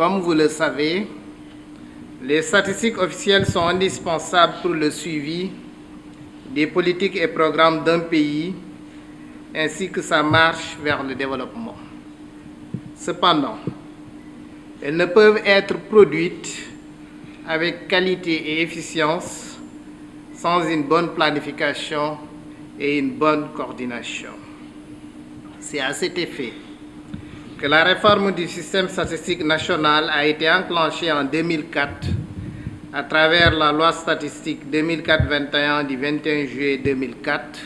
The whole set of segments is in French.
Comme vous le savez, les statistiques officielles sont indispensables pour le suivi des politiques et programmes d'un pays ainsi que sa marche vers le développement. Cependant, elles ne peuvent être produites avec qualité et efficience sans une bonne planification et une bonne coordination. C'est à cet effet que la réforme du système statistique national a été enclenchée en 2004 à travers la loi statistique 2004-21 du 21 juillet 2004,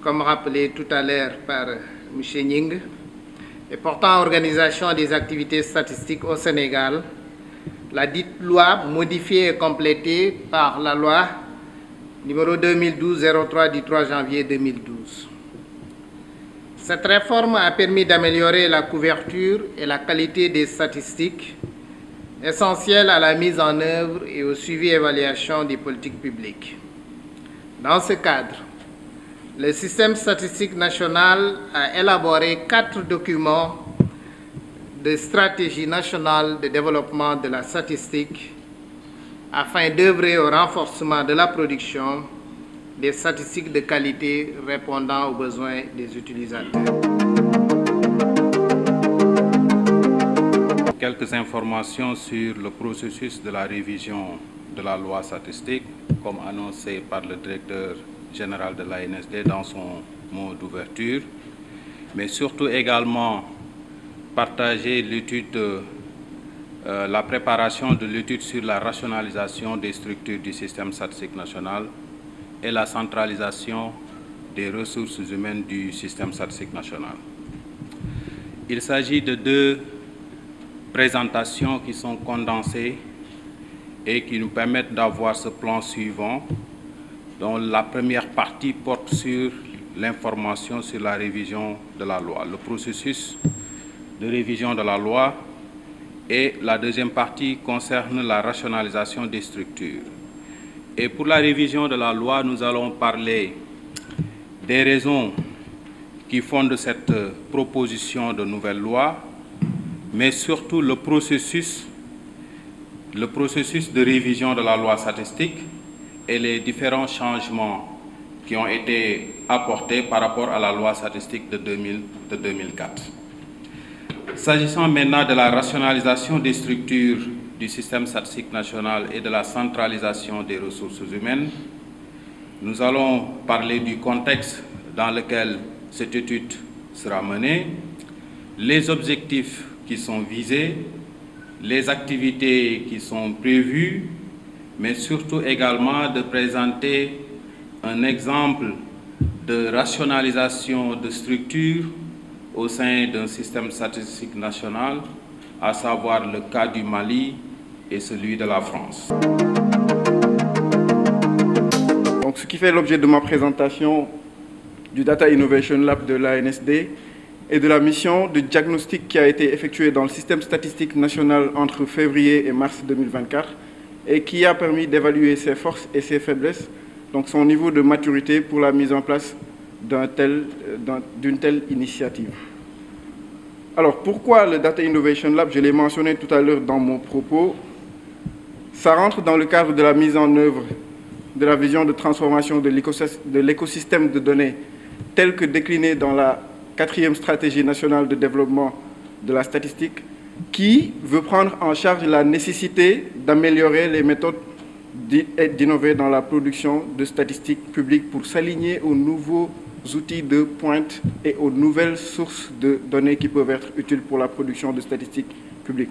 comme rappelé tout à l'heure par M. Nying, et portant organisation des activités statistiques au Sénégal, la dite loi modifiée et complétée par la loi numéro 2012-03 du 3 janvier 2012. Cette réforme a permis d'améliorer la couverture et la qualité des statistiques, essentielles à la mise en œuvre et au suivi et évaluation des politiques publiques. Dans ce cadre, le système statistique national a élaboré 4 documents de stratégie nationale de développement de la statistique afin d'œuvrer au renforcement de la production des statistiques de qualité répondant aux besoins des utilisateurs. Quelques informations sur le processus de la révision de la loi statistique, comme annoncé par le directeur général de l'ANSD dans son mot d'ouverture, mais surtout également partager l'étude, la préparation de l'étude sur la rationalisation des structures du système statistique national et la centralisation des ressources humaines du système statistique national. Il s'agit de 2 présentations qui sont condensées et qui nous permettent d'avoir ce plan suivant, dont la première partie porte sur l'information sur la révision de la loi, le processus de révision de la loi, et la deuxième partie concerne la rationalisation des structures. Et pour la révision de la loi, nous allons parler des raisons qui fondent cette proposition de nouvelle loi, mais surtout le processus de révision de la loi statistique et les différents changements qui ont été apportés par rapport à la loi statistique de 2004. S'agissant maintenant de la rationalisation des structures du système statistique national et de la centralisation des ressources humaines, nous allons parler du contexte dans lequel cette étude sera menée, les objectifs qui sont visés, les activités qui sont prévues, mais surtout également de présenter un exemple de rationalisation de structures au sein d'un système statistique national, à savoir le cas du Mali et celui de la France. Donc, ce qui fait l'objet de ma présentation du Data Innovation Lab de l'ANSD et de la mission de diagnostic qui a été effectuée dans le système statistique national entre février et mars 2024 et qui a permis d'évaluer ses forces et ses faiblesses, donc son niveau de maturité pour la mise en place d'une telle initiative. Alors, pourquoi le Data Innovation Lab? Je l'ai mentionné tout à l'heure dans mon propos. Ça rentre dans le cadre de la mise en œuvre de la vision de transformation de l'écosystème de données telle que déclinée dans la 4e stratégie nationale de développement de la statistique, qui veut prendre en charge la nécessité d'améliorer les méthodes et d'innover dans la production de statistiques publiques pour s'aligner aux nouveaux outils de pointe et aux nouvelles sources de données qui peuvent être utiles pour la production de statistiques publiques.